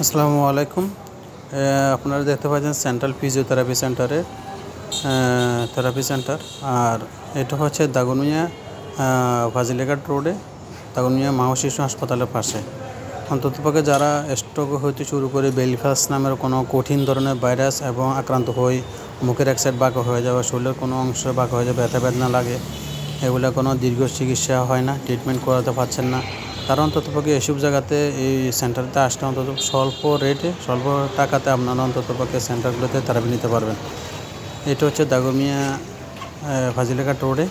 আসসালামু আলাইকুম। আপনারা দেখতে পাচ্ছেন সেন্ট্রাল ফিজিওথেরাপি সেন্টারের থেরাপি সেন্টার। আর এটা হচ্ছে দাগনভূঞা ফাজিলিঘাট রোডে, দাগনভূঞা মা ও শিশু হাসপাতালের পাশে। অন্ততপক্ষে যারা স্ট্রোক হইতে শুরু করে বেলিফাস নামের কোনো কঠিন ধরনের ভাইরাস এবং আক্রান্ত হয়ে মুখের এক সাইড বাঁকা হয়ে যাওয়া, শরীরের কোনো অংশ বাঁকা হয়ে যাবে, ব্যথা বেদনা লাগে, এগুলো কোনো দীর্ঘ চিকিৎসা হয় না, ট্রিটমেন্ট করাতে পারছেন না, তারা অন্ততপক্ষে এসব জায়গাতে এই সেন্টারতে আসলে অন্তত স্বল্প রেটে স্বল্প টাকাতে আপনারা অন্ততপক্ষে সেন্টারগুলোতে থেরাপি নিতে পারবেন। এটা হচ্ছে দাগনভূঞা ফাজিলিঘাট রোডে।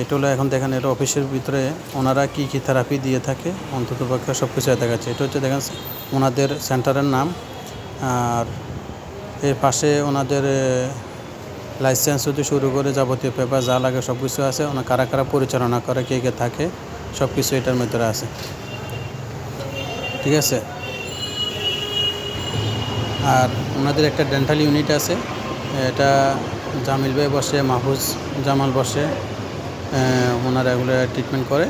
এটা হলো, এখন দেখেন এটা অফিসের ভিতরে ওনারা কী কী থেরাপি দিয়ে থাকে অন্ততপক্ষে সব কিছু দেখাচ্ছে। এটা হচ্ছে দেখেন ওনাদের সেন্টারের নাম, আর এর পাশে ওনাদের লাইসেন্স হতে শুরু করে যাবতীয় পেপার যা লাগে সব কিছু আছে। ওনার কারা কারা পরিচালনা করে, কে কে থাকে, সব কিছু এটার ভিতরে আছে। ঠিক আছে। আর ওনাদের একটা ডেন্টাল ইউনিট আছে, এটা জামিল ভাই বসে, মাহফুজ জামাল বসে, ওনারা এগুলো ট্রিটমেন্ট করে।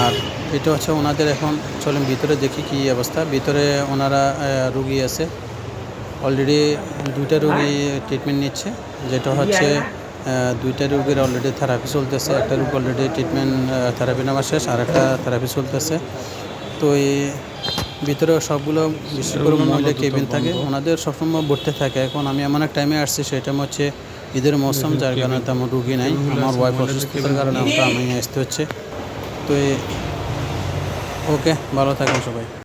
আর এটা হচ্ছে ওনাদের, এখন চলেন ভিতরে দেখি কী অবস্থা। ভিতরে ওনারা রুগী আছে, অলরেডি 2টা রুগী ট্রিটমেন্ট নিচ্ছে। যেটা হচ্ছে 2টা রুগীর অলরেডি থেরাপি চলতেছে। একটা রুগী অলরেডি ট্রিটমেন্ট থেরাপি নেওয়া শেষ, আর একটা থেরাপি চলতেছে। তো এই ভিতরে সবগুলো বিশেষ করে মহিলা কেবিন থাকে, ওনাদের সবসময় ভর্তি থাকে। এখন আমি এমন এক টাইমে আসছি, সেই টাইম হচ্ছে ঈদের মৌসুম, যার কারণে তেমন রুগী নাই। আমার ওয়াইফ অসুস্থতার কারণে আমি আসতে হচ্ছে। তো ওকে, ভালো থাকেন সবাই।